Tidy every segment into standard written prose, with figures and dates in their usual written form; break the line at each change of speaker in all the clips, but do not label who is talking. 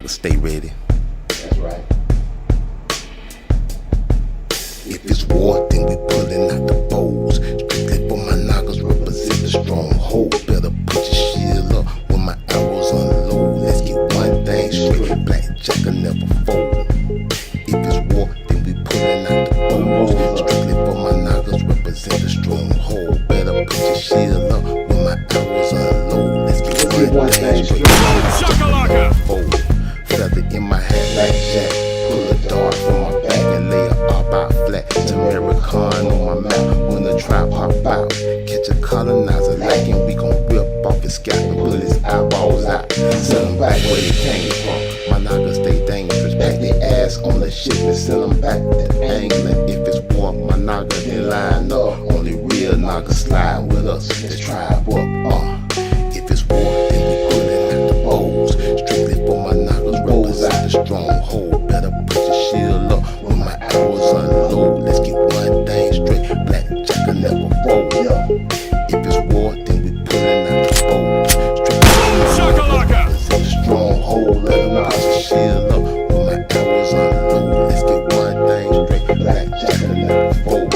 Stay ready.
That's right.
If it's war, then we pulling out the bows. Strictly for my knockers, represent the stronghold. Better put your shield up when my arrows unload. Let's get one thing straight, blackjack will never fold. If it's war, then we pulling out the bows. Strictly for my knockers, represent the stronghold. Better put your shield up when my arrows unload. Let's get one thing straight, blackjack will never fold. Feather in my hat, blackjack. Pull a dart from my back and lay a op out flat. American on my map when the trap hop out. Catch a colonizer lacking, we gon' rip off his scalp and pull his eyeballs out. Send him back where he came from. My knockers stay dangerous. Pack their ass on the ship and send them back to England. If it's war, my knockers then line up. Only real knockers slide with us. Let's tribe up. If it's war, then we pulling out the bows. Strictly for my knockers, represent the stronghold. Better put your shield up when my arrows unload. Let's get one thing straight, blackjack will never fold. If it's war, then we pulling out the bows. Strictly for my knockers, represent the stronghold. Let them put your shield up when my arrows unload. Let's get one thing straight, blackjack will never fold.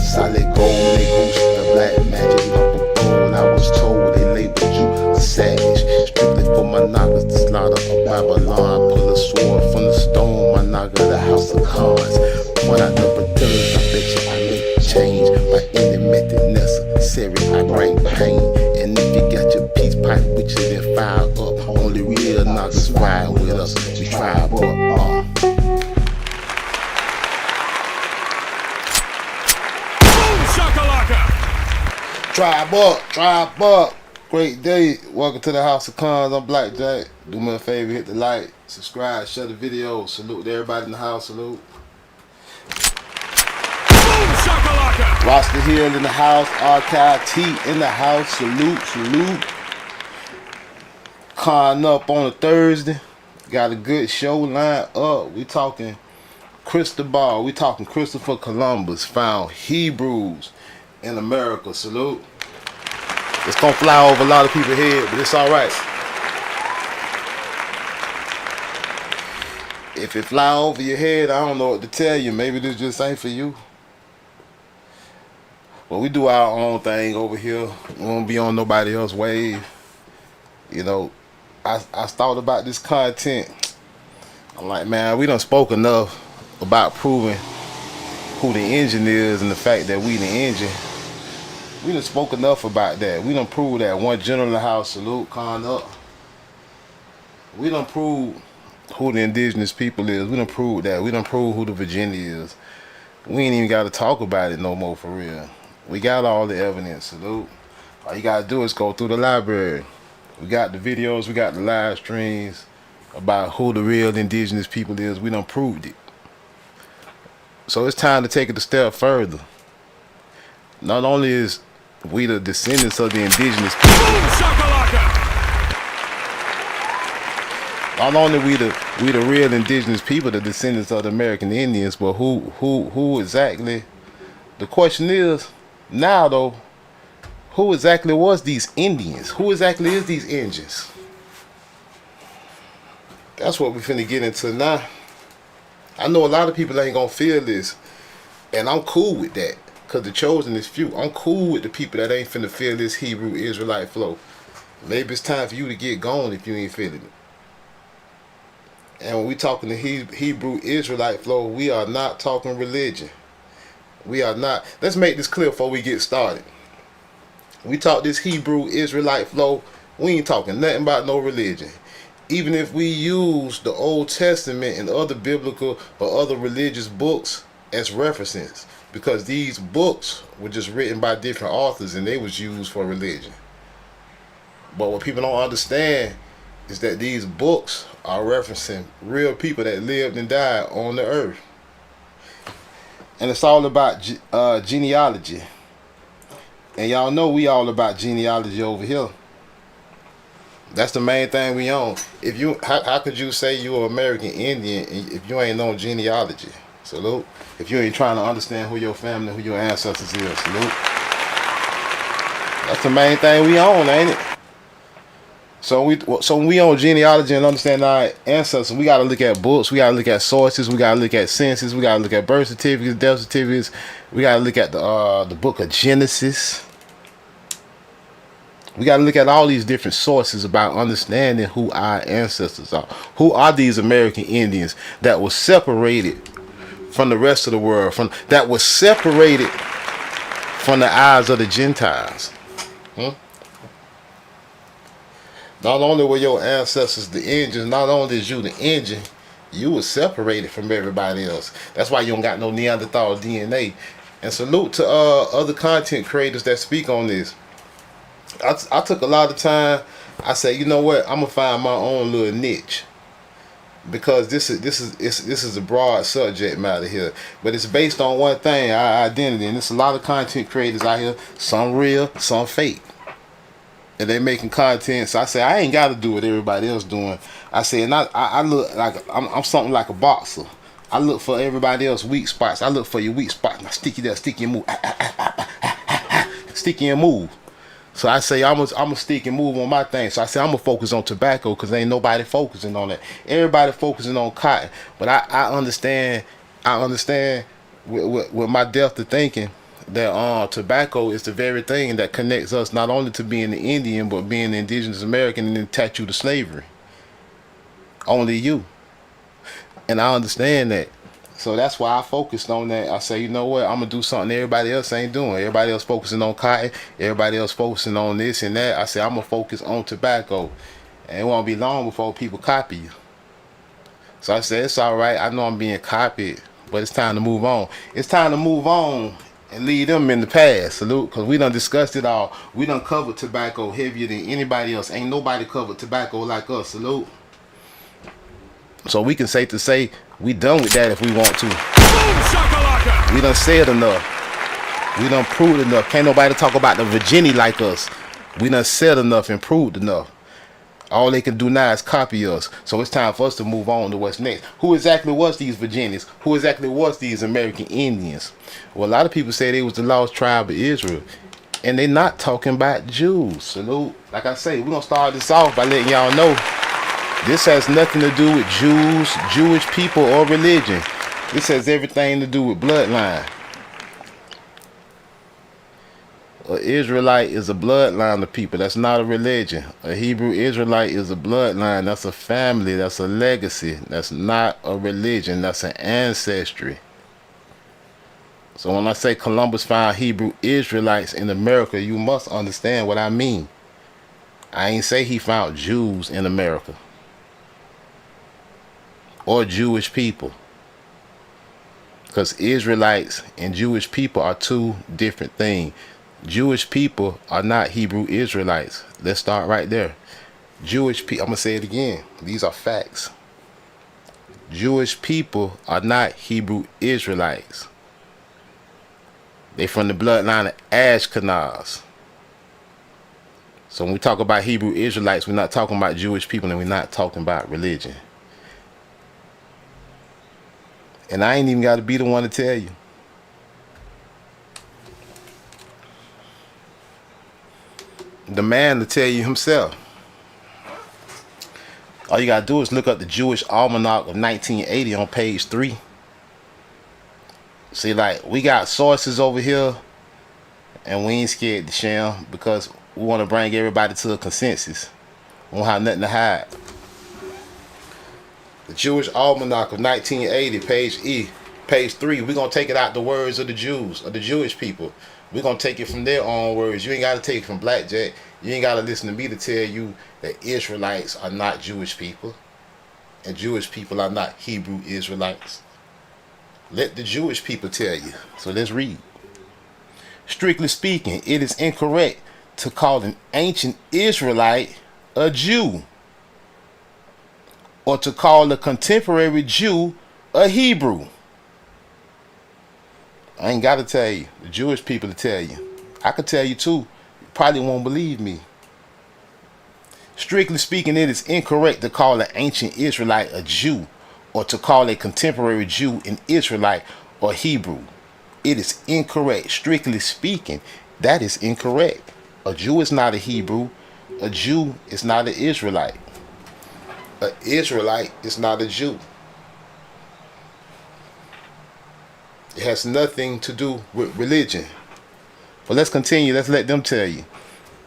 Solid gold, they goose, the black magic, purple gold. I was told they labeled you a savage. Strictly for my knockers to slaughter a Babylon. Pull a sword from the stone, my knocker, the house of cards. Point out the pillars, I bet you I make change. By any method necessary, I bring pain. And if you got your peace pipe with you, then fire up. Only real knockers ride with us, we tribe up. Tribe up. Great day. Welcome to the House of Cons. I'm Blackjack. Do me a favor, hit the like, subscribe, share the video. Salute to everybody in the house. Salute. Roster Hill in the house. Archive T in the house. Salute. Con up on a Thursday. Got a good show lined up. We talking Cristobal. We talking Christopher Columbus found Hebrews in America. Salute. It's gonna fly over a lot of people's head, but it's alright. If it fly over your head, I don't know what to tell you. Maybe this just ain't for you. Well, we do our own thing over here. We won't be on nobody else's wave. You know, I thought about this content. I'm like, man, we done spoke enough about proving who the engine is and the fact that we the engine. We done spoke enough about that. We done proved that one general in the house, salute, con up. We done proved who the indigenous people is. We done proved that. We done proved who the Virginia is. We ain't even got to talk about it no more for real. We got all the evidence, salute. All you got to do is go through the library. We got the videos, we got the live streams about who the real indigenous people is. We done proved it. So it's time to take it a step further. Not only is we the descendants of the indigenous people, not only we the real indigenous people, the descendants of the American Indians, but who exactly? The question is now though, who exactly was these Indians? Who exactly is these Indians? That's what we finna get into now. I know a lot of people ain't gonna feel this, and I'm cool with that. Cause the chosen is few. I'm cool with the people that ain't finna feel this Hebrew Israelite flow. Maybe it's time for you to get going if you ain't feeling it. And when we talking the Hebrew Israelite flow, we are not talking religion. We are not. Let's make this clear before we get started. We talk this Hebrew Israelite flow, we ain't talking nothing about no religion. Even if we use the Old Testament and other biblical or other religious books as references, because these books were just written by different authors and they was used for religion. But what people don't understand is that these books are referencing real people that lived and died on the earth. And it's all about genealogy. And y'all know we all about genealogy over here. That's the main thing we own. If you, how could you say you're an American Indian if you ain't know genealogy? Salute. If you ain't trying to understand who your family, who your ancestors is, salute. That's the main thing we own, ain't it?
So when we on genealogy and understand our ancestors, we gotta look at books, we gotta look at sources, we gotta look at census, we gotta look at birth certificates, death certificates, we gotta look at the book of Genesis. We gotta look at all these different sources about understanding who our ancestors are. Who are these American Indians that were separated from the rest of the world, that was separated from the eyes of the Gentiles? Hmm? Not only were your ancestors the engines, not only is you the engine, you were separated from everybody else. That's why you don't got no Neanderthal DNA. And salute to other content creators that speak on this. I took a lot of time. I said, you know what? I'm gonna find my own little niche, because this is a broad subject matter here, but it's based on one thing: our identity. And there's a lot of content creators out here, some real, some fake, and they making content. So I say I ain't got to do what everybody else doing. I say, and I look like I'm something like a boxer. I look for everybody else weak spots. I look for your weak spots. Now sticky there, sticky and move, sticky and move. So I say I'm a stick and move on my thing. So I say I'm gonna focus on tobacco, because ain't nobody focusing on that. Everybody focusing on cotton. But I understand with my depth of thinking that tobacco is the very thing that connects us not only to being the Indian, but being the indigenous American, and then attach you to slavery. Only you. And I understand that. So that's why I focused on that. I say, you know what, I'm gonna do something everybody else ain't doing. Everybody else focusing on cotton, everybody else focusing on this and that. I say I'm gonna focus on tobacco. And it won't be long before people copy you. So I said, it's alright, I know I'm being copied, but it's time to move on. It's time to move on and leave them in the past. Salute, because we done discussed it all. We done covered tobacco heavier than anybody else. Ain't nobody covered tobacco like us. Salute. So we can say we done with that if we want to. We done said enough. We done proved enough. Can't nobody talk about the Virginia like us. We done said enough and proved enough. All they can do now is copy us. So it's time for us to move on to what's next. Who exactly was these Virginians? Who exactly was these American Indians? Well, a lot of people say they was the lost tribe of Israel. And they not talking about Jews. Salute. Like I say, we're going to start this off by letting y'all know this has nothing to do with Jews, Jewish people, or religion. This has everything to do with bloodline. An Israelite is a bloodline of people. That's not a religion. A Hebrew Israelite is a bloodline. That's a family. That's a legacy. That's not a religion. That's an ancestry. So when I say Columbus found Hebrew Israelites in America, you must understand what I mean. I ain't say he found Jews in America or Jewish people, because Israelites and Jewish people are two different things. Jewish people are not Hebrew Israelites. Let's start right there. Jewish people, I'm going to say it again. These are facts. Jewish people are not Hebrew Israelites. They from the bloodline of Ashkenaz. So when we talk about Hebrew Israelites, we're not talking about Jewish people, and we're not talking about religion. And I ain't even got to be the one to tell you. The man to tell you himself. All you got to do is look up the Jewish Almanac of 1980 on page 3. See, like, we got sources over here, and we ain't scared to share them, because we want to bring everybody to a consensus. We don't have nothing to hide. The Jewish Almanac of 1980, page 3. We're going to take it out the words of the Jews, of the Jewish people. We're going to take it from their own words. You ain't got to take it from Blackjack. You ain't got to listen to me to tell you that Israelites are not Jewish people, and Jewish people are not Hebrew Israelites. Let the Jewish people tell you. So let's read. Strictly speaking, it is incorrect to call an ancient Israelite a Jew, or to call a contemporary Jew a Hebrew. I ain't got to tell you. The Jewish people to tell you. I could tell you too. You probably won't believe me. Strictly speaking, it is incorrect to call an ancient Israelite a Jew, or to call a contemporary Jew an Israelite or Hebrew. It is incorrect. Strictly speaking, that is incorrect. A Jew is not a Hebrew. A Jew is not an Israelite. An Israelite is not a Jew. It has nothing to do with religion. But let's continue. Let's let them tell you.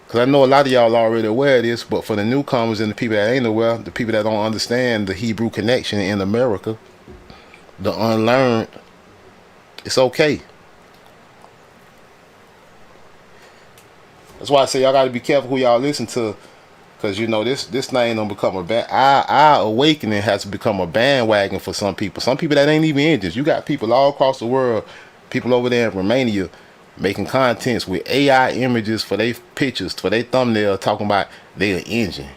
Because I know a lot of y'all already aware of this, but for the newcomers and the people that ain't aware, the people that don't understand the Hebrew connection in America, the unlearned, it's okay. That's why I say y'all got to be careful who y'all listen to. Because, you know, this thing don't become a our awakening has to become a bandwagon for some people. Some people that ain't even Indians. You got people all across the world, people over there in Romania, making contents with AI images for their pictures, for their thumbnail, talking about they an Indian.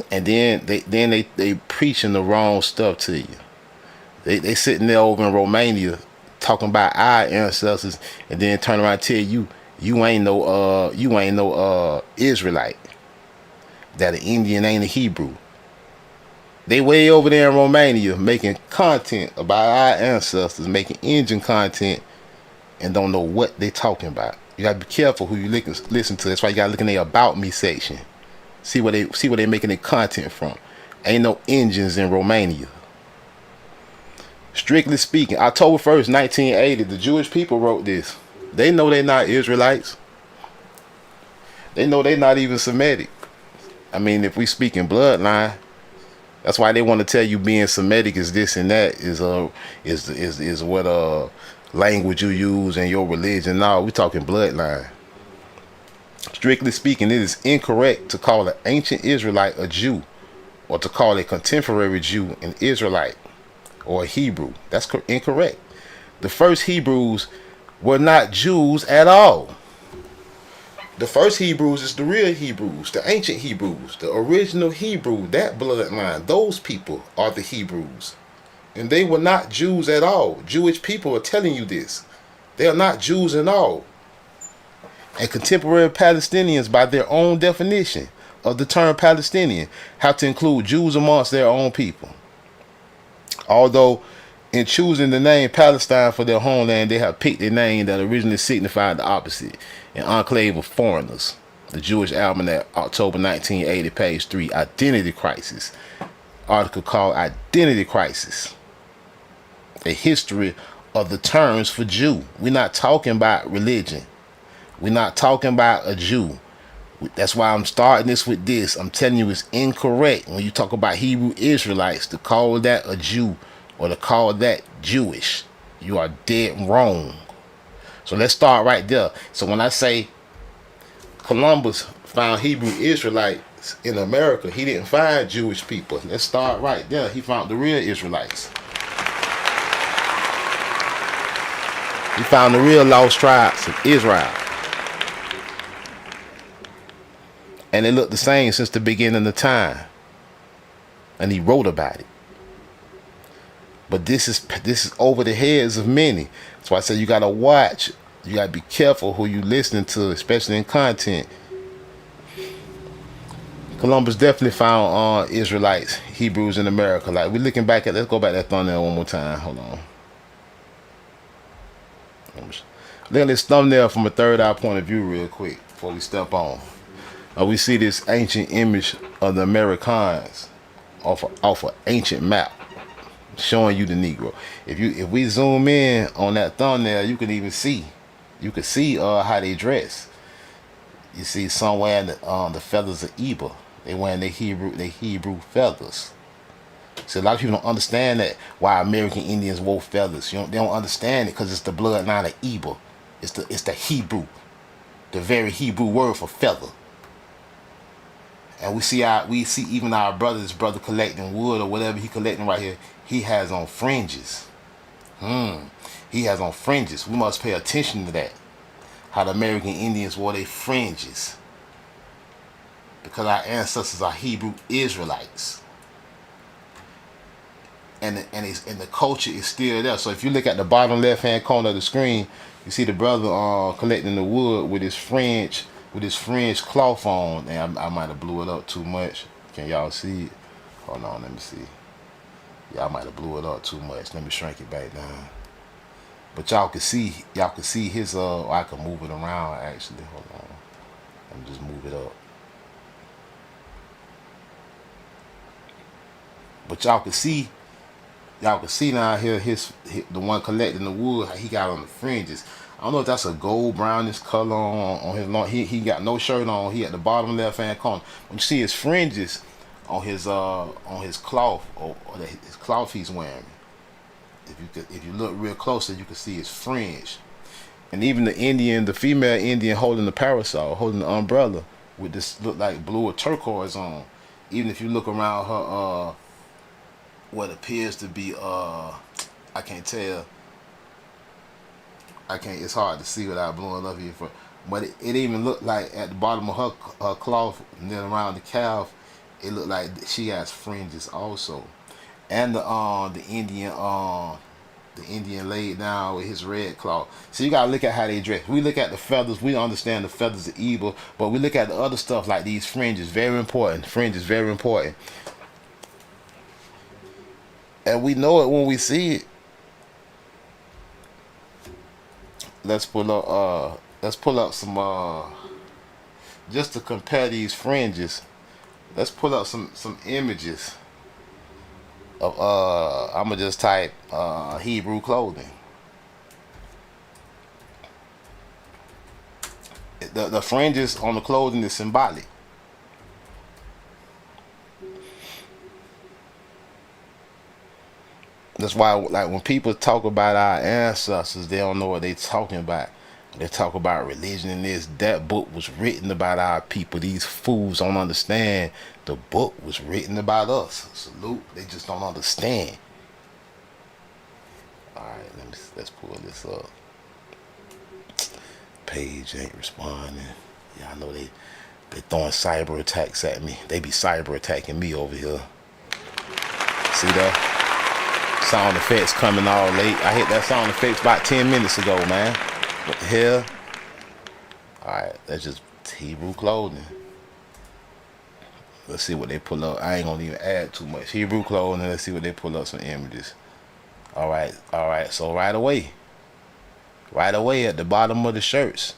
And then they preaching the wrong stuff to you. They sitting there over in Romania talking about our ancestors, and then turn around and tell you ain't no Israelite. That an Indian ain't a Hebrew. They way over there in Romania making content about our ancestors, making Indian content, and don't know what they talking about. You gotta be careful who you listen to. That's why you gotta look in their about me section. See where they making their content from. Ain't no Indians in Romania. Strictly speaking, October 1st, 1980, the Jewish people wrote this. They know they're not Israelites. They know they're not even Semitic. I mean, if we speak in bloodline, that's why they want to tell you being Semitic is this and that is what language you use and your religion. No, we talking bloodline. Strictly speaking, it is incorrect to call an ancient Israelite a Jew, or to call a contemporary Jew an Israelite or a Hebrew. That's incorrect. The first Hebrews were not Jews at all. The first Hebrews is the real Hebrews, the ancient Hebrews, the original Hebrew, that bloodline. Those people are the Hebrews. And they were not Jews at all. Jewish people are telling you this. They are not Jews at all. And contemporary Palestinians, by their own definition of the term Palestinian, have to include Jews amongst their own people. Although in choosing the name Palestine for their homeland, they have picked a name that originally signified the opposite, an enclave of foreigners. The Jewish Almanac, October 1980, page 3, Identity Crisis. Article called Identity Crisis. A history of the terms for Jew. We're not talking about religion. We're not talking about a Jew. That's why I'm starting this with this. I'm telling you it's incorrect when you talk about Hebrew Israelites to call that a Jew or to call that Jewish. You are dead wrong. So let's start right there. So when I say Columbus found Hebrew Israelites in America, he didn't find Jewish people. Let's start right there. He found the real Israelites. He found the real lost tribes of Israel. And they look the same since the beginning of time. And he wrote about it. But this is over the heads of many. That's why I say you gotta watch. You gotta be careful who you listening to, especially in content. Columbus definitely found Israelites, Hebrews in America. Like we're looking back at, let's go back to that thumbnail one more time. Hold on. Look at this thumbnail from a third eye point of view real quick before we step on. We see this ancient image of the Americans off an ancient map showing you the Negro. If we zoom in on that thumbnail, you can even see. You can see how they dress. You see somewhere in the feathers of Eber. They wearing their Hebrew feathers. So a lot of people don't understand that why American Indians wore feathers. They don't understand it because it's the bloodline of Eber. It's the Hebrew, the very Hebrew word for feather. And we see even our brother collecting wood or whatever he collecting right here. He has on fringes. He has on fringes. We must pay attention to that. How the American Indians wore their fringes. Because our ancestors are Hebrew Israelites. And the culture is still there. So if you look at the bottom left hand corner of the screen, you see the brother collecting the wood with his fringe cloth on. And I might have blew it up too much. Can y'all see it? Hold on, let me see. Y'all might have blew it up too much. Let me shrink it back down. But y'all can see his I can move it around actually. Hold on. Let me just move it up. But y'all can see now here the one collecting the wood, how he got on the fringes. I don't know if that's a gold brownish color on his long. He got no shirt on. He at the bottom left hand corner. When you see his fringes on his cloth or his cloth he's wearing, if you look real closer, you can see his fringe. And even the female Indian holding the parasol, holding the umbrella with this look like blue or turquoise on. Even if you look around her what appears to be I can't tell. It's hard to see without blowing up here for, but it even looked like at the bottom of her cloth and then around the calf, it looked like she has fringes also. And the Indian laid down with his red cloth. So you gotta look at how they dress. We look at the feathers, we understand the feathers are evil, but we look at the other stuff like these fringes, very important. Fringes, very important. And we know it when we see it. Let's pull up some just to compare these fringes. Let's pull up some images of I'ma just type Hebrew clothing. The fringes on the clothing is symbolic. That's why, like, when people talk about our ancestors, they don't know what they're talking about. They talk about religion and this. That book was written about our people. These fools don't understand. The book was written about us. Salute. They just don't understand. All right, let's pull this up. Page ain't responding. Yeah, I know they throwing cyber attacks at me. They be cyber attacking me over here. See that? Sound effects coming all late. I hit that sound effects about 10 minutes ago, man. What the hell? Alright, that's just Hebrew clothing. Let's see what they pull up. I ain't gonna even add too much. Hebrew clothing, let's see what they pull up, some images. Alright, so right away at the bottom of the shirts,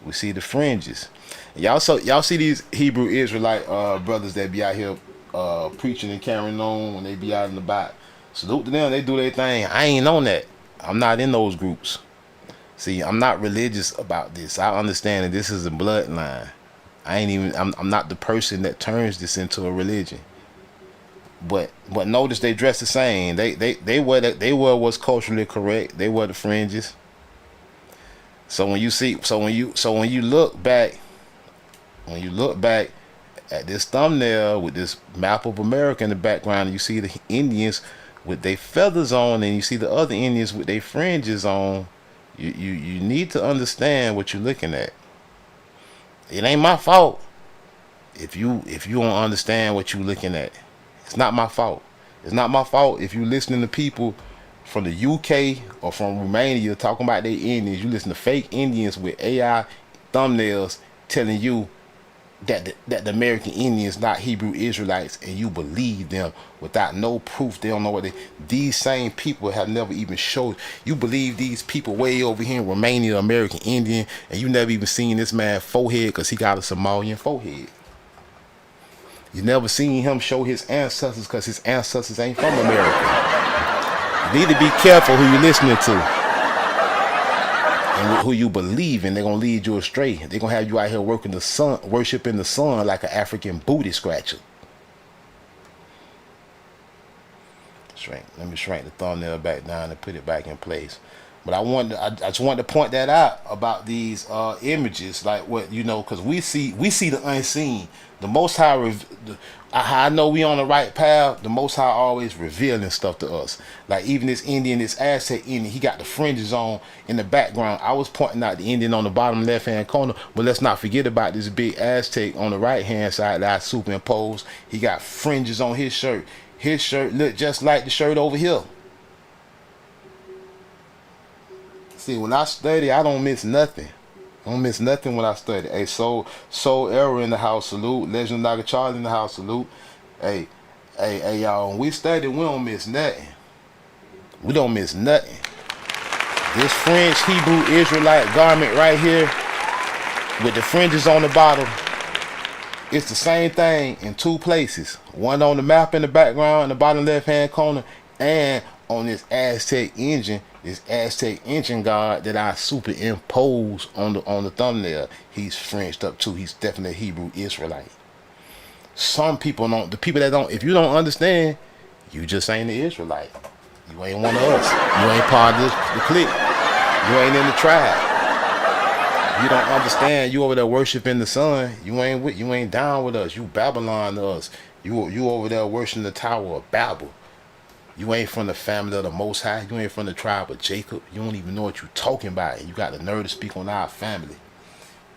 we see the fringes. Y'all see these Hebrew Israelite brothers that be out here preaching and carrying on when they be out in the back. Salute to them, they do their thing. I ain't on that. I'm not in those groups. See, I'm not religious about this. I understand that this is a bloodline. I'm not the person that turns this into a religion. But notice they dress the same. They wear what's culturally correct. They wear the fringes. So when you look back at this thumbnail with this map of America in the background, and you see the Indians with their feathers on, and you see the other Indians with their fringes on, you need to understand what you're looking at. It ain't my fault if you don't understand what you're looking at. It's not my fault. It's not my fault if you listening to people from the UK or from Romania talking about their Indians. You listen to fake Indians with AI thumbnails telling you that the American Indians not Hebrew Israelites, and you believe them without no proof. They don't know what these same people have never even showed. You believe these people way over here in Romania, American Indian, and you never even seen this man forehead because he got a Somalian forehead. You never seen him show his ancestors because his ancestors ain't from America. You need to be careful who you listening to and who you believe in. They're gonna lead you astray. They're gonna have you out here working the sun, worshiping the sun like an African booty scratcher. Let me shrink the thumbnail back down and put it back in place. But I just wanted to point that out about these images, like what, because we see the unseen. The Most High, I know we on the right path. The Most High always revealing stuff to us. Like even this Indian, this Aztec Indian, he got the fringes on in the background. I was pointing out the Indian on the bottom left hand corner, but let's not forget about this big Aztec on the right hand side that I superimposed. He got fringes on his shirt. His shirt looked just like the shirt over here. See, when I study, I don't miss nothing. I don't miss nothing when I study. Hey, Soul Error in the house, salute. Legend Naga Charlie in the house, salute. Hey, y'all, when we study, we don't miss nothing. We don't miss nothing. This French Hebrew Israelite garment right here with the fringes on the bottom, It's the same thing in two places. One on the map in the background in the bottom left hand corner, and on this Aztec engine god that I superimpose on the thumbnail. He's Frenched up too. He's definitely a Hebrew Israelite. Some people don't. The people that don't. If you don't understand, you just ain't the Israelite. You ain't one of us. You ain't part of the clique. You ain't in the tribe. You don't understand. You over there worshiping the sun. You ain't down with us. You Babylon to us. You over there worshiping the Tower of Babel. You ain't from the family of the Most High. You ain't from the tribe of Jacob. You don't even know what you talking about. You got the nerve to speak on our family.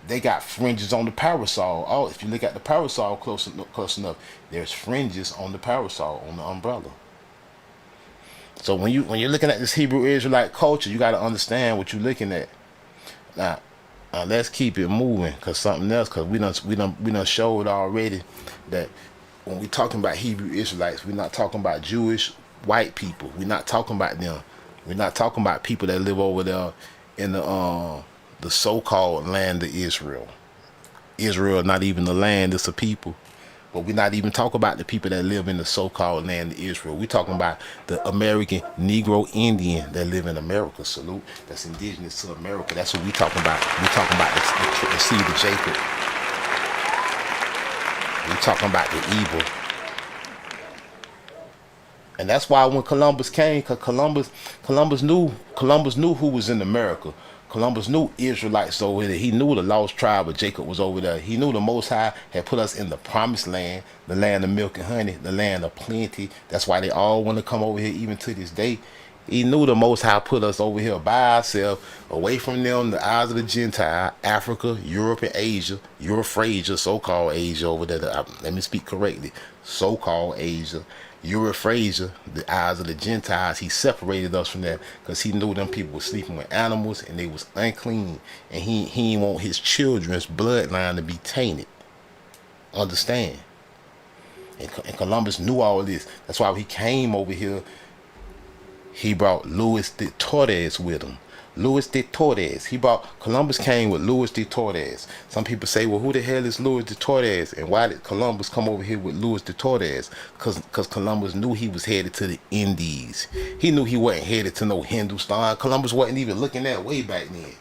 They got fringes on the parasol. Oh, if you look at the parasol close enough, there's fringes on the parasol, on the umbrella. So when you're looking at this Hebrew Israelite culture, you got to understand what you're looking at. Now, let's keep it moving, cause something else, cause we done showed already that when we talking about Hebrew Israelites, we're not talking about Jewish white people. We're not talking about them. We're not talking about people that live over there in the so-called land of Israel. Israel, not even the land, it's a people. But we're not even talking about the people that live in the so-called land of Israel. We're talking about the American Negro Indian that live in America. Salute. That's indigenous to America. That's what we're talking about. We're talking about the seed of Jacob. We're talking about the evil. And that's why when Columbus came, because Columbus knew who was in America. Columbus knew Israelites over there. He knew the lost tribe of Jacob was over there. He knew the Most High had put us in the promised land, the land of milk and honey, the land of plenty. That's why they all want to come over here even to this day. He knew the Most High put us over here by ourselves, away from them, the eyes of the Gentile, Africa, Europe, and Asia, Euphrasia, so-called Asia over there. Let me speak correctly. So-called Asia. Euphrasia, the eyes of the Gentiles. He separated us from that because he knew them people were sleeping with animals and they was unclean, and he didn't want his children's bloodline to be tainted. Understand? And Columbus knew all this. That's why when he came over here, he brought Louis de Torres with him. Louis de Torres. Columbus came with Louis de Torres. Some people say, well, who the hell is Louis de Torres? And why did Columbus come over here with Louis de Torres? Because Columbus knew he was headed to the Indies. He knew he wasn't headed to no Hindustan. Columbus wasn't even looking that way back then.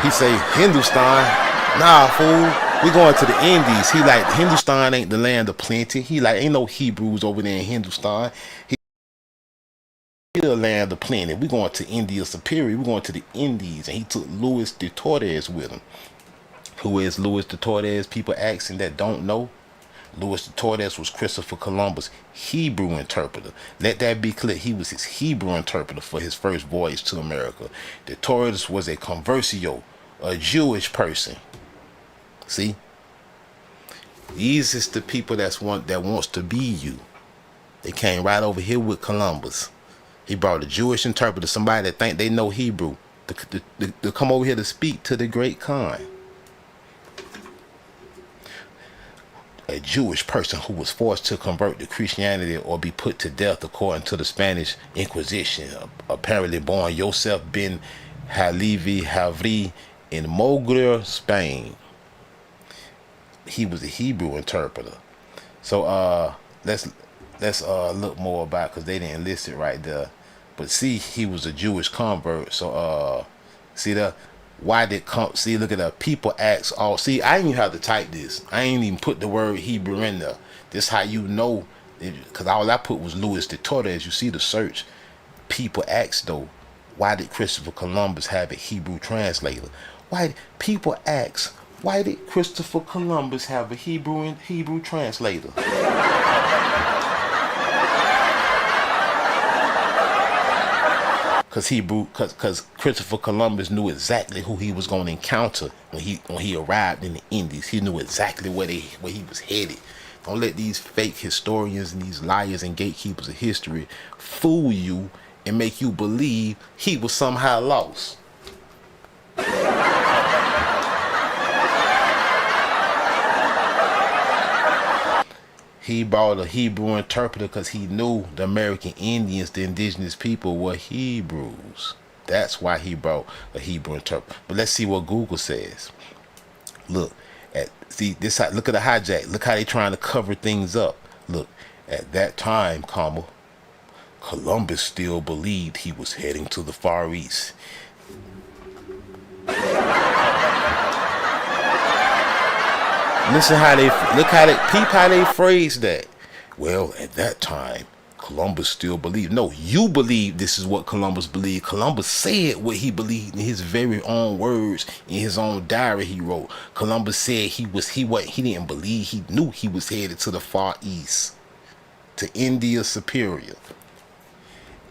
He say, Hindustan? Nah, fool. We going to the Indies. He like, Hindustan ain't the land of plenty. He like, ain't no Hebrews over there in Hindustan. The land of plenty. We're going to India Superior. We're going to the Indies. And he took Louis de Torres with him. Who is Louis de Torres? People asking that don't know. Louis de Torres was Christopher Columbus' Hebrew interpreter. Let that be clear. He was his Hebrew interpreter for his first voyage to America. De Torres was a conversio, a Jewish person. See? These is the people that wants to be you. They came right over here with Columbus. He brought a Jewish interpreter, somebody that think they know Hebrew, to come over here to speak to the great Khan. A Jewish person who was forced to convert to Christianity or be put to death according to the Spanish Inquisition. Apparently born Joseph ben Halevi Havri in Mogria, Spain. He was a Hebrew interpreter. So let's look more about, because they didn't list it right there. But see, he was a Jewish convert. So see that. Why did see? Look at that. People ask all. See, I didn't even have to type this. I ain't even put the word Hebrew in there. This how you know, because all I put was Louis de Torres. You see the search. People ask though, why did Christopher Columbus have a Hebrew translator? People ask, why did Christopher Columbus have a Hebrew translator? Because Christopher Columbus knew exactly who he was going to encounter when he arrived in the Indies. He knew exactly where he was headed. Don't let these fake historians and these liars and gatekeepers of history fool you and make you believe he was somehow lost. He brought a Hebrew interpreter because he knew the American Indians, the indigenous people, were Hebrews. That's why he brought a Hebrew interpreter. But let's see what Google says. Look, See this. Look at the hijack. Look how they trying to cover things up. Look, at that time, Columbus still believed he was heading to the Far East. Listen how they peep how they phrase that. Well, at that time, Columbus still believed. No, you believe this is what Columbus believed. Columbus said what he believed in his very own words in his own diary he wrote. Columbus said he didn't believe, he knew he was headed to the Far East, to India Superior.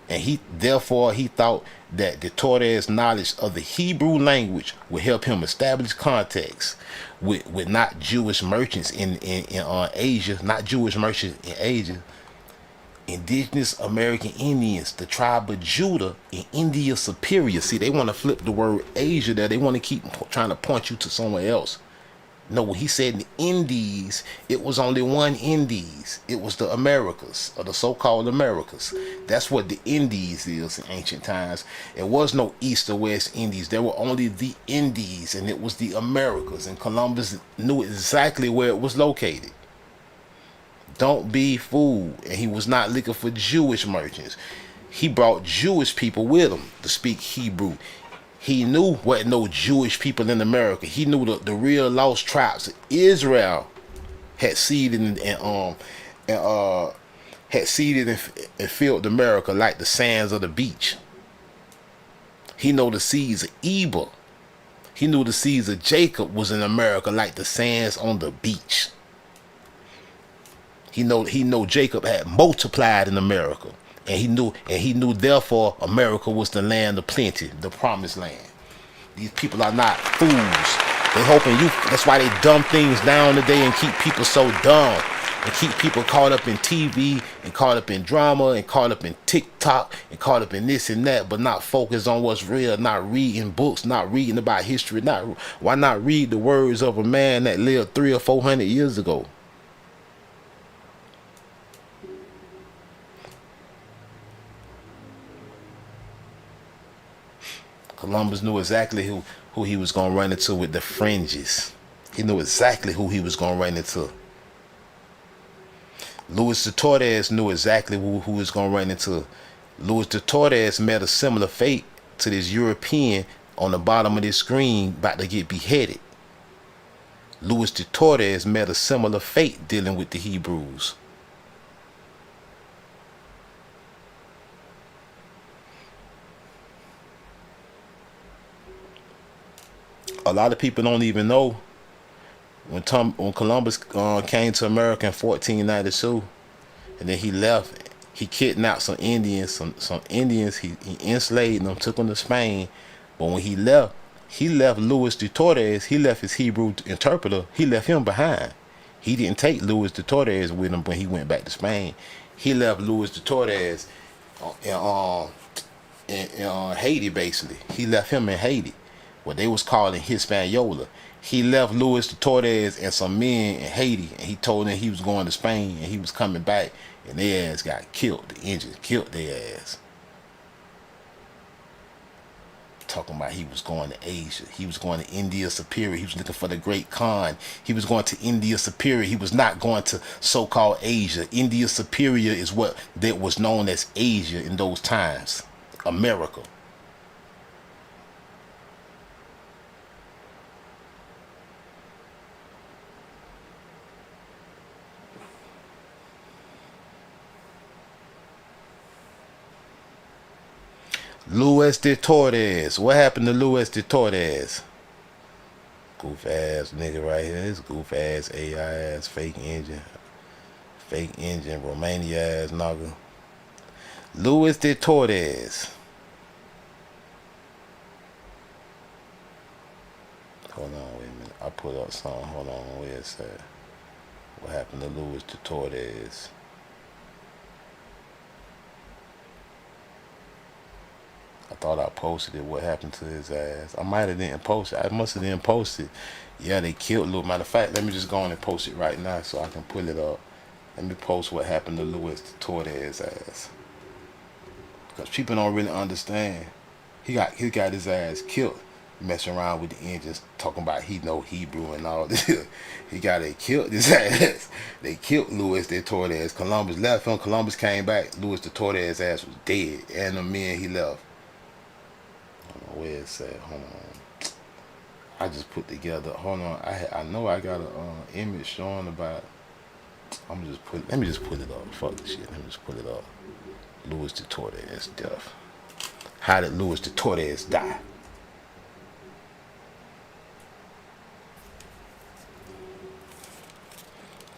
And he thought that the Torres knowledge of the Hebrew language would help him establish contacts with not Jewish merchants in Asia, not Jewish merchants in Asia, indigenous American Indians, the tribe of Judah in India Superior. See, they want to flip the word Asia there. They want to keep trying to point you to somewhere else. No, when he said the Indies, it was only one Indies. It was the Americas, or the so-called Americas. That's what the Indies is in ancient times. It was no East or West Indies. There were only the Indies, and it was the Americas. And Columbus knew exactly where it was located. Don't be fooled. And he was not looking for Jewish merchants. He brought Jewish people with him to speak Hebrew. He knew what no Jewish people in America. He knew the real lost tribes of Israel had seeded and filled America like the sands of the beach. He knew the seeds of Eber. He knew the seeds of Jacob was in America like the sands on the beach. He know Jacob had multiplied in America. And he knew therefore America was the land of plenty, the promised land. These people are not fools. They hoping you, that's why they dumb things down today and keep people so dumb. And keep people caught up in TV and caught up in drama and caught up in TikTok and caught up in this and that, but not focused on what's real, not reading books, not reading about history. Why not read the words of a man that lived 300 or 400 years ago? Columbus knew exactly who he was going to run into with the fringes. He knew exactly who he was going to run into. Luis de Torres knew exactly who he was going to run into. Luis de Torres met a similar fate to this European on the bottom of this screen about to get beheaded. Luis de Torres met a similar fate dealing with the Hebrews. A lot of people don't even know when Columbus came to America in 1492, and then he left. He kidnapped some Indians. Some Indians. He enslaved them, took them to Spain. But when he left Luis de Torres. He left his Hebrew interpreter. He left him behind. He didn't take Luis de Torres with him when he went back to Spain. He left Luis de Torres in Haiti, basically. He left him in Haiti, what they was calling Hispaniola. He left Luis de Torres and some men in Haiti, and he told them he was going to Spain and he was coming back, and their ass got killed. The Indians killed their ass. Talking about he was going to Asia. He was going to India Superior. He was looking for the Great Khan. He was going to India Superior. He was not going to so-called Asia. India Superior is what that was known as Asia in those times. America. Luis de Torres. What happened to Luis de Torres? Goof ass nigga right here. This goof ass AI ass fake engine. Fake engine Romania ass nigga. Luis de Torres. Hold on, wait a minute. I put up something. Hold on, where is that? What happened to Luis de Torres? I thought I posted it. What happened to his ass? I might have didn't post it. I must have didn't post it. Yeah, they killed Luis. Matter of fact, let me just go on and post it right now so I can pull it up. Let me post what happened to Luis de Torres' ass. Because people don't really understand. He got his ass killed. messing around with the Indians, talking about he know Hebrew and all this. They killed his ass. They killed Louis de Torres. Columbus left him. Columbus came back. Louis de Torres' ass was dead, and the men he left. I don't know where it's at. Hold on. I just put together. Hold on. I know I got a image showing about. Let me just put it up. Fuck this shit. Let me just put it up. Louis de Torres death. How did Louis de Torres die?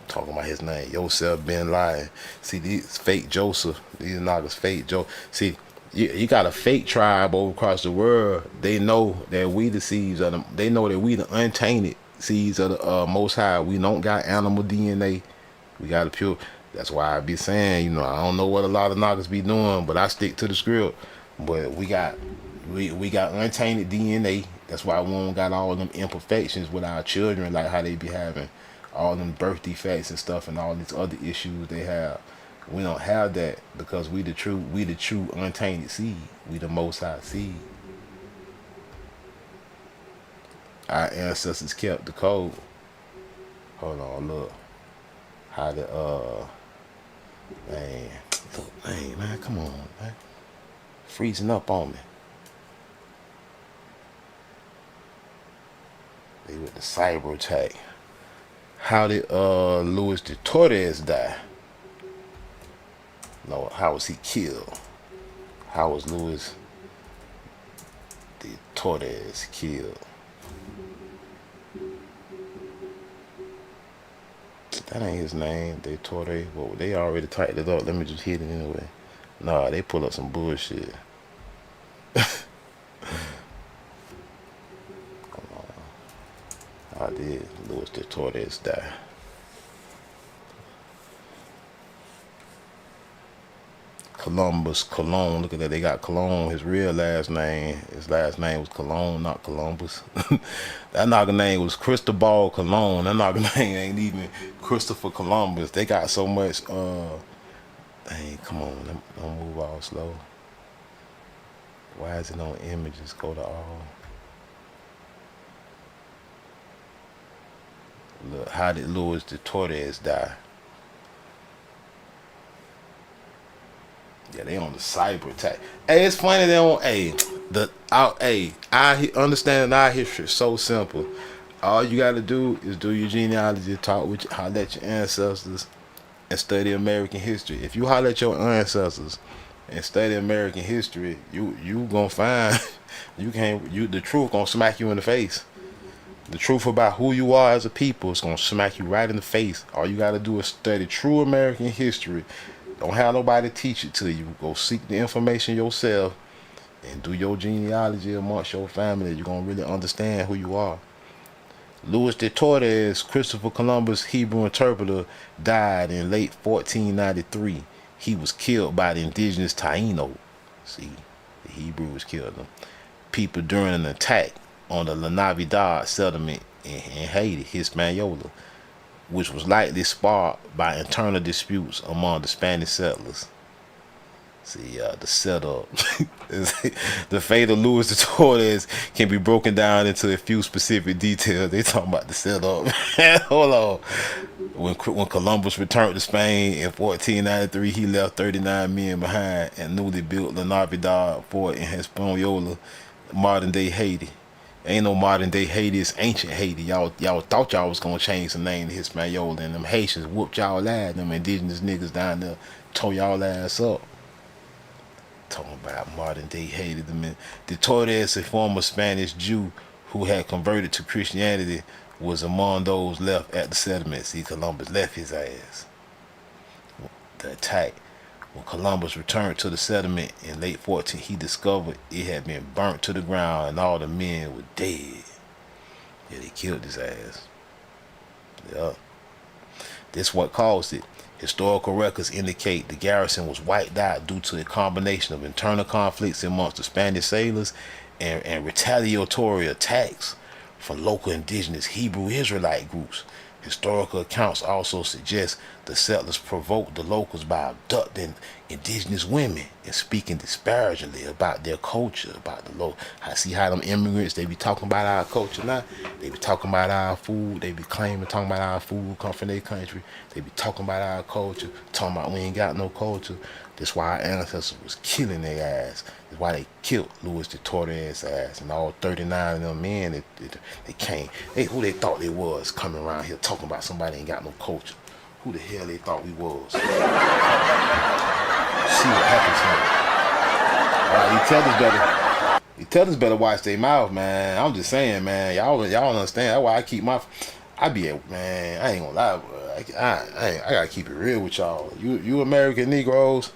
Talking about his name, Yosef bin Laden. See, these fake Joseph, these niggas fake Joe. See, you got a fake tribe over across the world. They know that we the seeds of them. They know that we the untainted seeds of the Most High. We don't got animal DNA. We got a pure. That's why I be saying, you know, I don't know what a lot of niggas be doing, but I stick to the script. But we got untainted DNA. That's why we don't got all them imperfections with our children, like how they be having all them birth defects and stuff, and all these other issues they have. We don't have that because we the true untainted seed. We the Most High seed. Our ancestors kept the code. Hold on, look. How the man, look, man, come on, man. Freezing up on me. They with the cyber attack. How did Louis de Torres die? No, how was he killed? How was Louis de Torres killed? That ain't his name, De Torres. Well, they already typed it up. Let me just hit it anyway. Nah, they pull up some bullshit. I did. Louis de Torres die. Columbus, Cologne. Look at that. They got Cologne. His real last name. His last name was Cologne, not Columbus. That nigga name was Cristobal Colon. That nigga name ain't even Christopher Columbus. They got so much. Dang, come on. Don't move all slow. Why is it on images? Go to all. Look, how did Louis de Torres die? Yeah, they on the cyber attack. Hey, it's funny they don't. I understand our history is so simple. All you got to do is do your genealogy, holler at your ancestors, and study American history. If you holler at your ancestors and study American history, you gonna find the truth gonna smack you in the face. The truth about who you are as a people is gonna smack you right in the face. All you gotta do is study true American history. Don't have nobody teach it to you. Go seek the information yourself and do your genealogy amongst your family. You're gonna really understand who you are. Louis de Torres, Christopher Columbus Hebrew interpreter, died in late 1493. He was killed by the indigenous Taino. See, the Hebrews killed him. People during an attack on the La Navidad settlement in Haiti, Hispaniola, which was likely sparked by internal disputes among the Spanish settlers. See, the setup. The fate of Louis de Torres can be broken down into a few specific details. They talking about the setup. Hold on. When Columbus returned to Spain in 1493, he left 39 men behind and newly built La Navidad fort in Hispaniola, modern day Haiti. Ain't no modern day Haiti, it's ancient Haiti. Y'all thought y'all was gonna change the name to Hispaniola, and them Haitians whooped y'all ass. Them indigenous niggas down there tore y'all ass up. Talking about modern day Haiti. The Torres, a former Spanish Jew who had converted to Christianity, was among those left at the settlement. See, Columbus left his ass. The attack. When Columbus returned to the settlement in late 14, he discovered it had been burnt to the ground and all the men were dead. Yeah, they killed his ass. Yeah. This what caused it. Historical records indicate the garrison was wiped out due to a combination of internal conflicts amongst the Spanish sailors and retaliatory attacks from local indigenous Hebrew Israelite groups. Historical accounts also suggest the settlers provoked the locals by abducting indigenous women and speaking disparagingly about their culture, about the low. I see how them immigrants, they be talking about our culture now. They be talking about our food. They be talking about our food come from their country. They be talking about our culture, talking about we ain't got no culture. That's why our ancestors was killing their ass. That's why they killed Louis the Tortoise ass and all 39 of them men. They came. Who they thought they was coming around here talking about somebody ain't got no culture. Who the hell they thought we was? See what happens to them. All right, you tell us better watch their mouth, man. I'm just saying, man. Y'all don't understand. That's why I keep my. I be at, man. I ain't gonna lie, bro. I gotta keep it real with y'all. You American Negroes.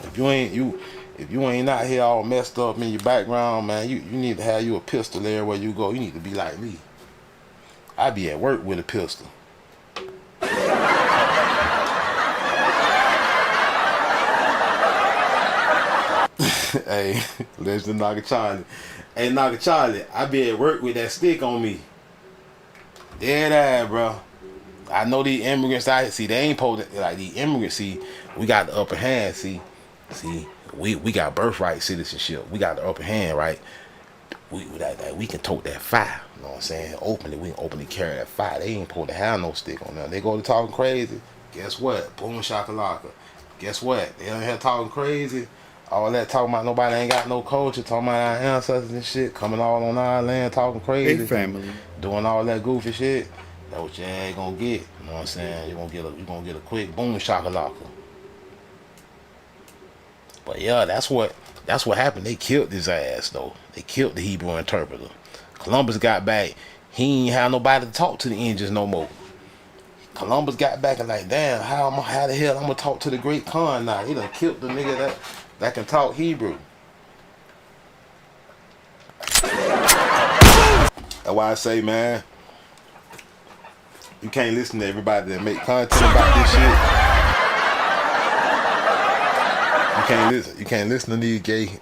If you ain't out here all messed up in your background, man, you need to have you a pistol there where you go. You need to be like me. I be at work with a pistol. Hey, Legend Naga Charlie. Hey, Naga Charlie, I be at work with that stick on me. Dead ass, bro. I know these immigrants out here, see, they ain't supposed to, like, these immigrants, see, we got the upper hand, see, we got birthright citizenship. We got the upper hand, right? We can tote that fire, you know what I'm saying? We can openly carry that fire. They ain't supposed to have no stick on them. They go to talking crazy. Guess what? Boom shakalaka. Guess what? They don't have talking crazy. All that talking about nobody ain't got no culture, talking about our ancestors and shit, coming all on our land, talking crazy.
Hey, family.
Doing all that goofy shit. That's what your ass gonna get. You know what I'm saying? You're gonna get a quick boom shakalaka. But yeah, that's what happened. They killed his ass though. They killed the Hebrew interpreter. Columbus got back. He ain't have nobody to talk to the Indians no more. Columbus got back and like, damn, how the hell I'm gonna talk to the great Khan now? He done killed the nigga that can talk Hebrew. That's why I say, man, you can't listen to everybody that make content about this shit. You can't listen to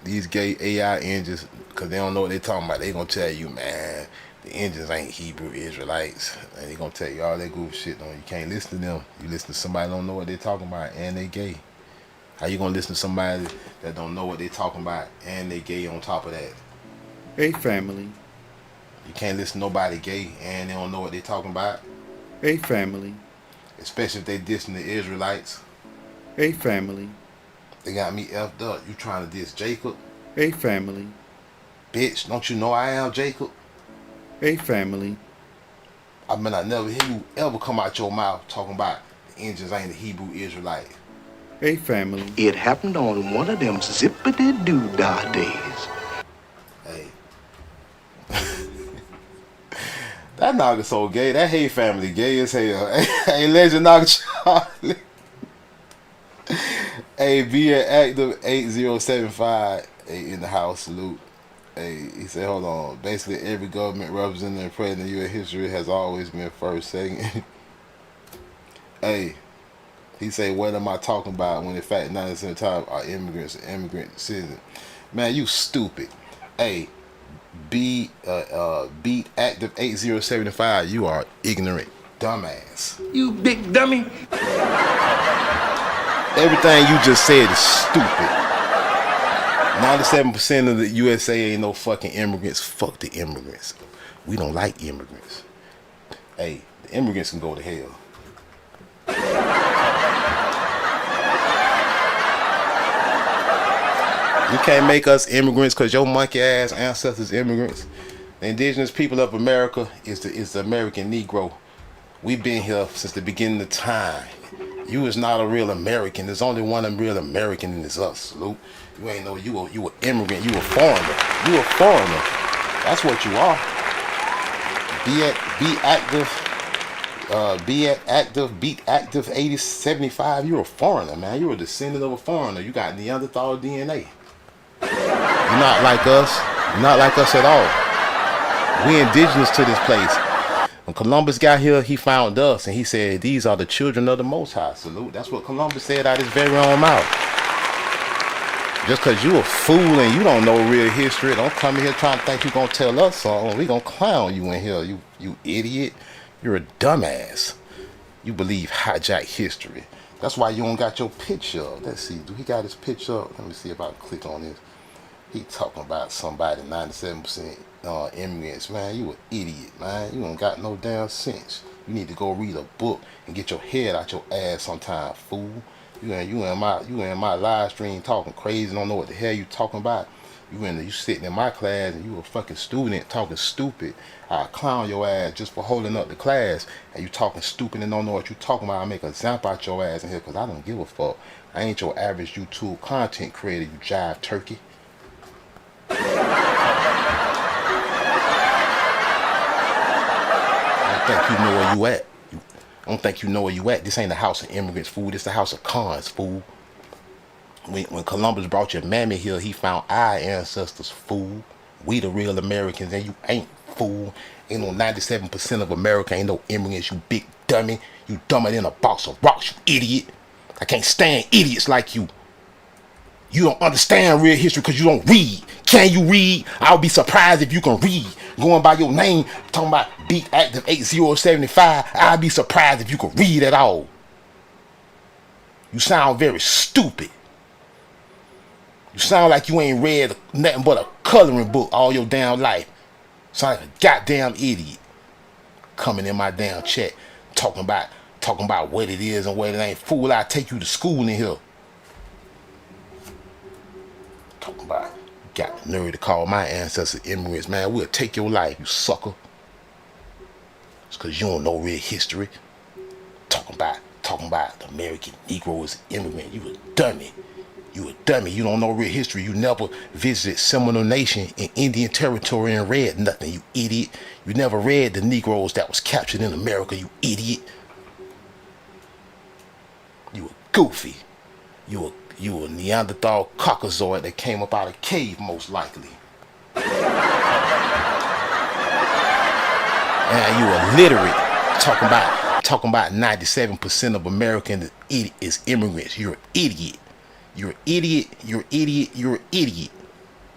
these gay AI engines because they don't know what they talking about. They gonna tell you, man, the engines ain't Hebrew Israelites, and they gonna tell you all that goofy shit. You can't listen to them. You listen to somebody that don't know what they talking about and they gay. How you gonna listen to somebody that don't know what they talking about and they gay on top of that?
Hey, family.
You can't listen to nobody gay and they don't know what they talking about.
Hey, family.
Especially if they dissing the Israelites.
Hey, family.
They got me effed up. You trying to diss Jacob?
Hey, family.
Bitch, don't you know I am Jacob?
Hey, family.
I mean, I never hear you ever come out your mouth talking about the engines ain't the Hebrew Israelite.
Hey, family.
It happened on one of them zippity-doo-dah days.
Hey. That Naga so gay. That Hey family gay as hell. Hey, Legend Naga Charlie. Hey, be an active 8075. Hey, in the house, salute. Hey, he said, hold on. Basically, every government representing and president in U.S. history has always been first, second. Hey, he said, what am I talking about when in fact 90% of the time are immigrants and immigrant citizens? Man, you stupid. Hey, beat active 8075. You are ignorant dumbass.
You big dummy.
Everything you just said is stupid. 97% of the USA ain't no fucking immigrants. Fuck the immigrants. We don't like immigrants. Hey, the immigrants can go to hell. You can't make us immigrants because your monkey ass ancestors immigrants. The indigenous people of America is the American Negro. We've been here since the beginning of time. You is not a real American. There's only one real American, and it's us, Luke. You ain't know you an immigrant. You a foreigner. You a foreigner. That's what you are. Beat active 8075. You're a foreigner, man. You're a descendant of a foreigner. You got Neanderthal DNA. You're not like us. You're not like us at all. We indigenous to this place. When Columbus got here, he found us, and he said, these are the children of the Most High. Salute. That's what Columbus said out his very own mouth. Just because you a fool and you don't know real history, don't come in here trying to think you're going to tell us something. We going to clown you in here, you idiot. You're a dumbass. You believe hijack history. That's why you don't got your picture up. Let's see. Do he got his picture up? Let me see if I can click on this. He talking about somebody 97% immigrants. Man, you an idiot, man. You don't got no damn sense. You need to go read a book and get your head out your ass sometime, fool. You in my live stream talking crazy, don't know what the hell you talking about. You sitting in my class and you a fucking student talking stupid. I clown your ass just for holding up the class, and you talking stupid and don't know what you talking about. I make a zamp out your ass in here because I don't give a fuck. I ain't your average YouTube content creator, you jive turkey. I don't think you know where you at. I don't think you know where you at. This ain't the house of immigrants, fool. This the house of cons, fool. When Columbus brought your mammy here, he found our ancestors, fool. We the real Americans, and you ain't, fool. Ain't no 97% of America, ain't no immigrants, you big dummy. You dumber than a box of rocks, you idiot. I can't stand idiots like you. You don't understand real history because you don't read. Can you read? I'll be surprised if you can read. Going by your name, talking about Beat Active 8075, I'll be surprised if you can read at all. You sound very stupid. You sound like you ain't read nothing but a coloring book all your damn life. Sound like a goddamn idiot. Coming in my damn chat, talking about what it is and what it ain't. Fool, I take you to school in here. Talking about, got the nerve to call my ancestors immigrants, man. We'll take your life, you sucker. It's because you don't know real history. Talking about the American Negro is immigrant. You a dummy. You a dummy. You don't know real history. You never visited Seminole Nation in Indian Territory and read nothing, you idiot. You never read the Negroes that was captured in America, you idiot. You a goofy. You a Neanderthal Caucasoid that came up out of a cave, most likely. And you illiterate, talking about 97% of Americans is immigrants. You're an idiot. You're an idiot. You're an idiot. You're an idiot.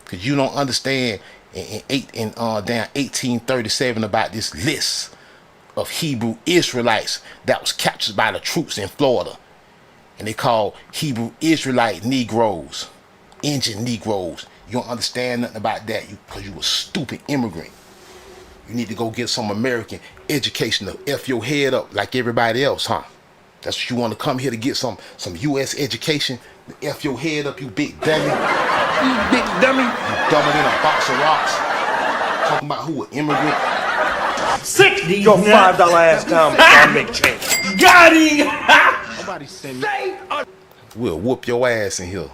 Because you don't understand in 1837 about this list of Hebrew Israelites that was captured by the troops in Florida. And they call Hebrew Israelite Negroes, Indian Negroes. You don't understand nothing about that because you a stupid immigrant. You need to go get some American education to F your head up like everybody else, huh? That's what you want to come here to get some U.S. education to F your head up, you big dummy. You big dummy. You dumber than a box of rocks. Talking about who an immigrant.
60 your $5 ass down before I make change. Got him!
Nobody send me. We'll whoop your ass in here.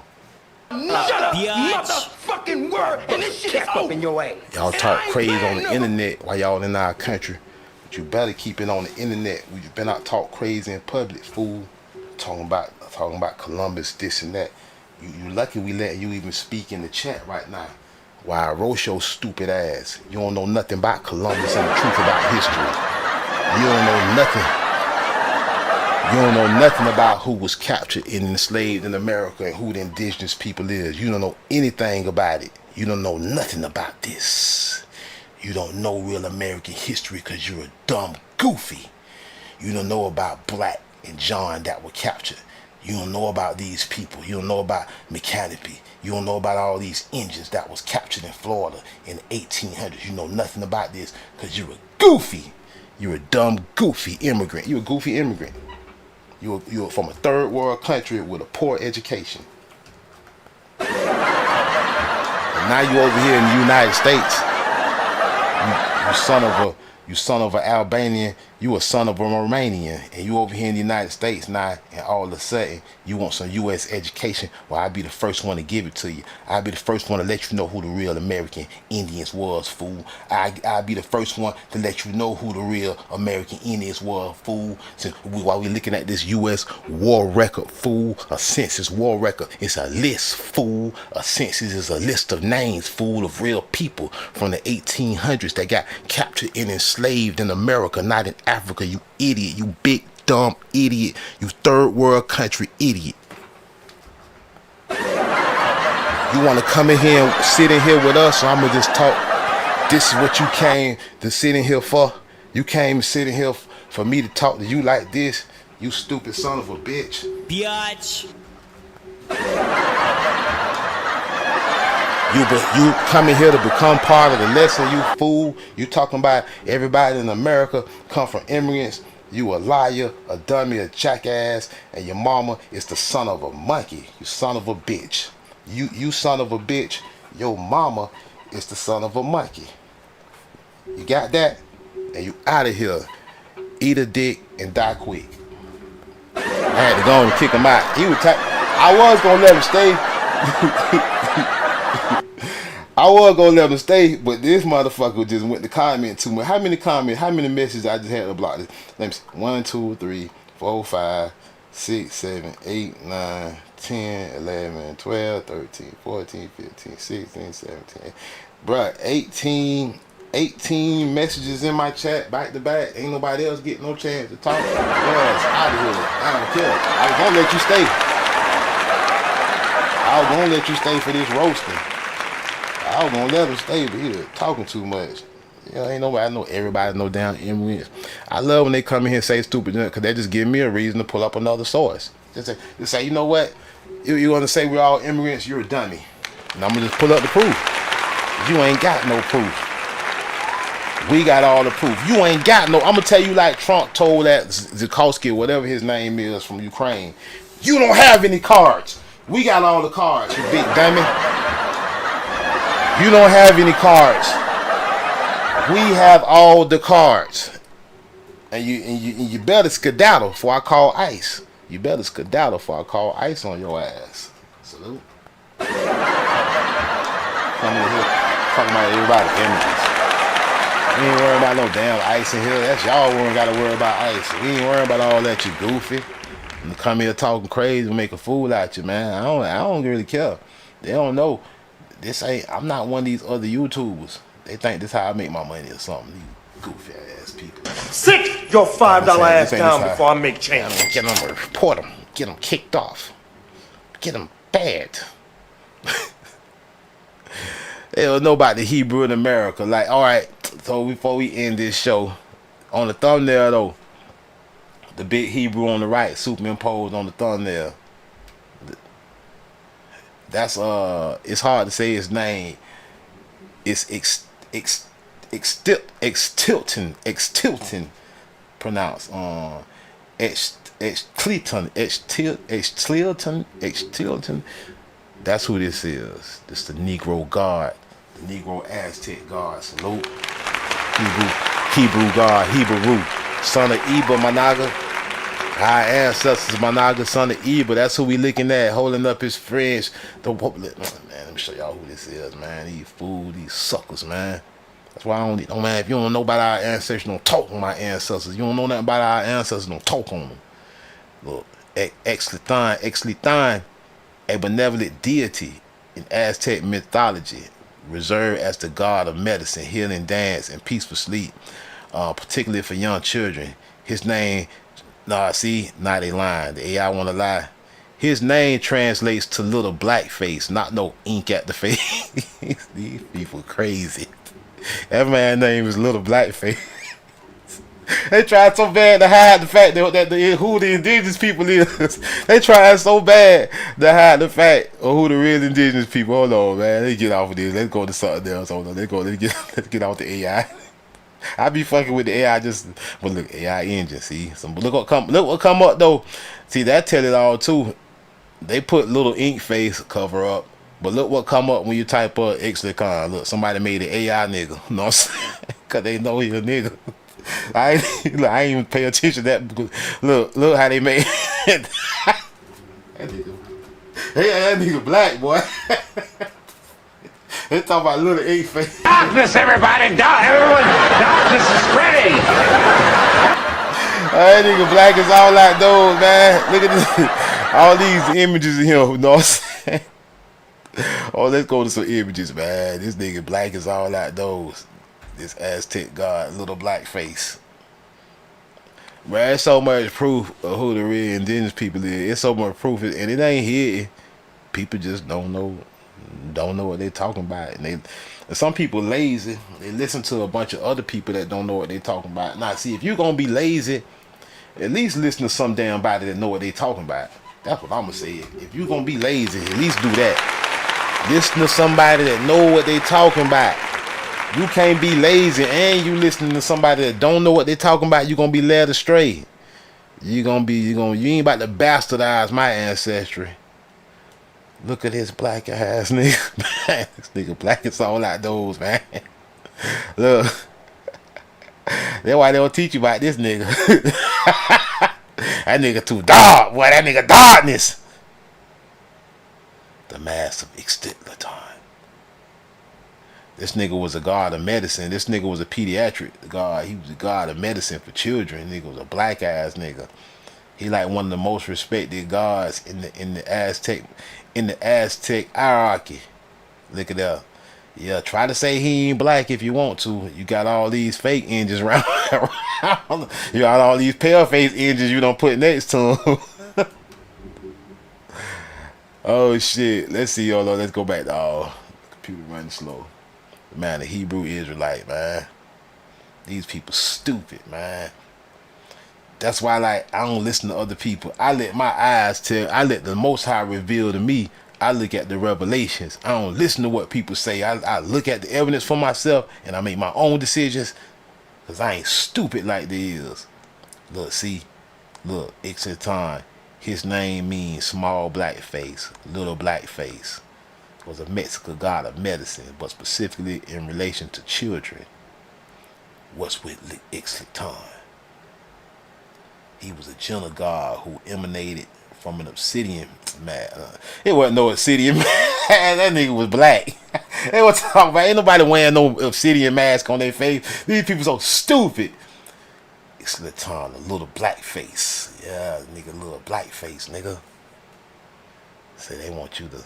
Shut up, motherfucking word, and this shit is up in your ass.
Y'all talk crazy on the internet while y'all in our country, but you better keep it on the internet. You better not talk crazy in public, fool. Talking about Columbus, this and that. You lucky we let you even speak in the chat right now. Why, roast your stupid ass. You don't know nothing about Columbus and the truth about history. You don't know nothing. You don't know nothing about who was captured and enslaved in America and who the indigenous people is. You don't know anything about it. You don't know nothing about this. You don't know real American history because you're a dumb goofy. You don't know about Black and John that were captured. You don't know about these people. You don't know about Mechanipe. You don't know about all these Indians that was captured in Florida in the 1800s. You know nothing about this because you're a goofy. You're a dumb, goofy immigrant. You're a goofy immigrant. You're from a third world country with a poor education. And now you over here in the United States. You son of an Albanian, you a son of a Romanian, and you over here in the United States now, and all of a sudden you want some U.S. education. Well, I'll be the first one to give it to you. I'll be the first one to let you know who the real American Indians was, fool. I'll be the first one to let you know who the real American Indians were, fool. So while we're looking at this U.S. war record, fool, a census war record, it's a list, fool. A census is a list of names, fool, of real people from the 1800s that got captured and enslaved in America, not in Africa, you idiot, you big dumb idiot, you third world country idiot. You want to come in here and sit in here with us, so I'm gonna just talk. This is what you came to sit in here for. You came to sit in here for me to talk to you like this. You stupid son of a bitch.
Biatch.
You coming here to become part of the lesson, you fool. You talking about everybody in America come from immigrants. You a liar, a dummy, a jackass, and your mama is the son of a monkey. You son of a bitch. You son of a bitch. Your mama is the son of a monkey. You got that? And you out of here. Eat a dick and die quick. I had to go and kick him out. He was I was gonna let him stay. I was gonna let him stay, but this motherfucker just went to comment too much. How many messages I just had to block this? Let me see. 1, 2, 3, 4, 5, 6, 7, 8, 9, 10, 11, 12, 13, 14, 15, 16, 17. Bruh, 18 messages in my chat back to back. Ain't nobody else getting no chance to talk. Your ass out of here. I don't care. I was gonna let you stay. I was gonna let you stay for this roasting. I was gonna let him stay, but he was talking too much. You know, ain't nobody, I know everybody know damn immigrants. I love when they come in here and say stupid because they just give me a reason to pull up another source. Just say, you know what? You want to say we're all immigrants, you're a dummy. And I'm gonna just pull up the proof. You ain't got no proof. We got all the proof. You ain't got no. I'm gonna tell you like Trump told that Zukowski, whatever his name is, from Ukraine. You don't have any cards. We got all the cards, you big dummy. You don't have any cards. We have all the cards. And you better skedaddle before I call ICE. You better skedaddle before I call ICE on your ass. Salute. Coming in here talking about everybody images. We ain't worrying about no damn ICE in here. That's y'all gotta worry about ICE. We ain't worrying about all that, you goofy. And come here talking crazy and make a fool out you, man. I don't really care. They don't know. I'm not one of these other YouTubers. They think this how I make my money or something. These goofy ass people.
Sit your $5 ass down before I make change.
Get them, report them, get them kicked off, get them bad. They don't know about the Hebrew in America. Like, all right, so before we end this show, on the thumbnail though, the big Hebrew on the right superimposed on the thumbnail. That's it's hard to say his name. It's Extilton pronounced. Extilton. That's who this is. This is the Negro God, the Negro Aztec God. Salute. Hebrew God, Hebrew, son of Eber Managa. Our ancestors, Managa, son of Eber. That's who we looking at, holding up his fringe. Man, let me show y'all who this is, man. These fools, these suckers, man. That's why I don't man, if you don't know about our ancestors, don't talk on my ancestors. You don't know nothing about our ancestors, don't talk on them. Look, Exlithan, a benevolent deity in Aztec mythology, reserved as the god of medicine, healing, dance, and peaceful sleep, particularly for young children. His name, now they lying. The AI want to lie. His name translates to little black face, not no ink at the face. These people crazy. That man's name is Little Blackface. They tried so bad to hide the fact that who the indigenous people is. They tried so bad to hide the fact of who the real indigenous people. Hold on, man. Let's get off of this. Let's go to something else. Hold on. Let's get off the AI. I be fucking with the AI but look, AI engine. See, look what come up though. See, that tell it all too. They put little ink face cover up. But look what come up when you type up Exlicon. Look, somebody made an AI nigga. You know what I'm saying? Because they know he a nigga. I ain't even pay attention to that. Because look how they made it. That nigga black, boy. They talking about little ink face.
Darkness, everybody! Everyone! Darkness is spreading!
That nigga black is all like those, man. Look at this. All these images of him. You know what I'm saying? Oh, let's go to some images, man. This nigga black is all like those. This Aztec god, little black face. Man, there's so much proof of who the real indigenous people is. It's so much proof, and it ain't here. People just don't know what they're talking about. And some people lazy. They listen to a bunch of other people that don't know what they're talking about. Now, see, if you're gonna be lazy At least listen to some damn body that know what they talking about. That's what I'm gonna say. If you gonna be lazy, at least do that. Listen to somebody that know what they talking about. You can't be lazy and you listening to somebody that don't know what they talking about. You gonna be led astray. You ain't about to bastardize my ancestry. Look at this black ass nigga. Man, this nigga black as all out those, man. Look. That's why they don't teach you about this nigga. That nigga too dark. Boy, that nigga darkness. The mask of Ixtitlan. This nigga was a god of medicine. This nigga was a pediatric god. He was a god of medicine for children. Nigga was a black ass nigga. He like one of the most respected gods in the Aztec hierarchy. Look at that. Yeah, try to say he ain't black if you want to. You got all these fake engines around. You got all these pale face engines you don't put next to him. Oh shit. Let's see, y'all. Let's go back to computer running slow. Man, the Hebrew Israelite, man. These people stupid, man. That's why, like, I don't listen to other people. I let my eyes tell. I let the Most High reveal to me. I look at the revelations. I don't listen to what people say. I look at the evidence for myself and I make my own decisions. Because I ain't stupid like they is. Look, see. Look, Ixtitlan. His name means small black face, little black face. Was a Mexican god of medicine, but specifically in relation to children. What's with Ixtitlan? He was a gentle god who emanated from an obsidian man. It wasn't no obsidian man. That nigga was black. They were talking about ain't nobody wearing no obsidian mask on their face. These people so stupid. Ixtitlan, a little black face. Yeah, nigga, little black face, nigga. Say they want you to.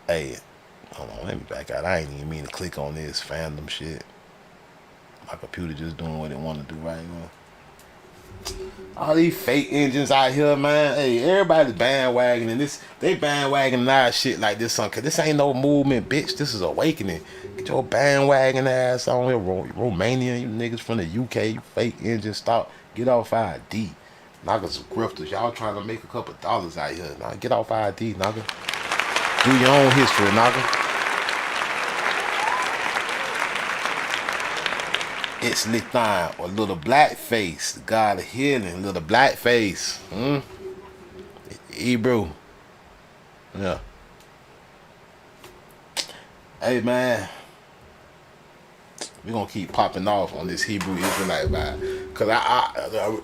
Hey, hold on, let me back out. I ain't even mean to click on this fandom shit. My computer just doing what it want to do right now. All these fake engines out here, man. Hey, everybody's bandwagoning this. They bandwagoning our shit like this, son. Cause this ain't no movement, bitch. This is awakening. Get your bandwagon ass on here, Romania. You niggas from the UK, you fake engine. Stop. Get off ID. Niggas some grifters. Y'all trying to make a couple dollars out here. Nah, get off ID, nigga. Do your own history, nigga. Ixtitlan, or little black face, the god of healing, little black face. Hebrew. Yeah. Hey man, we gonna keep popping off on this Hebrew Israelite vibe. Cause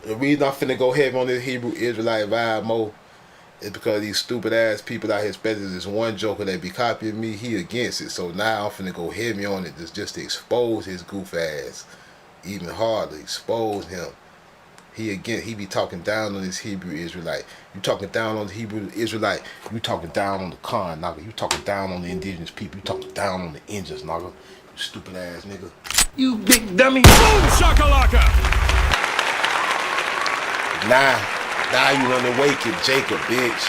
the reason I'm finna go heavy on this Hebrew Israelite vibe more is because these stupid ass people out here, especially this one joker that be copying me, he against it. So now I'm finna go heavy on it just to expose his goof ass. Even harder, expose him. He be talking down on this Hebrew Israelite. You talking down on the Hebrew Israelite, you talking down on the Khan, nigga. You talking down on the indigenous people. You talking down on the Indians, nigga. You stupid ass nigga. You big dummy. Boom shakalaka. Now you run awake, Jacob, bitch.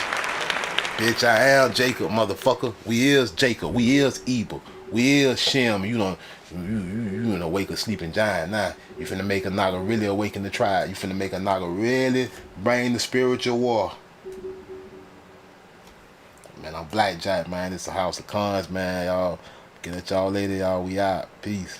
Bitch, I am Jacob, motherfucker. We is Jacob. We is Ebal. We is Shem. You in a wake of sleeping giant now. You finna make a nigga really awaken the tribe. You finna make a nigga really bring the spiritual war. Man, I'm Black Jack, man. It's the House of Cons, man. Y'all get at y'all later, y'all. We out. Peace.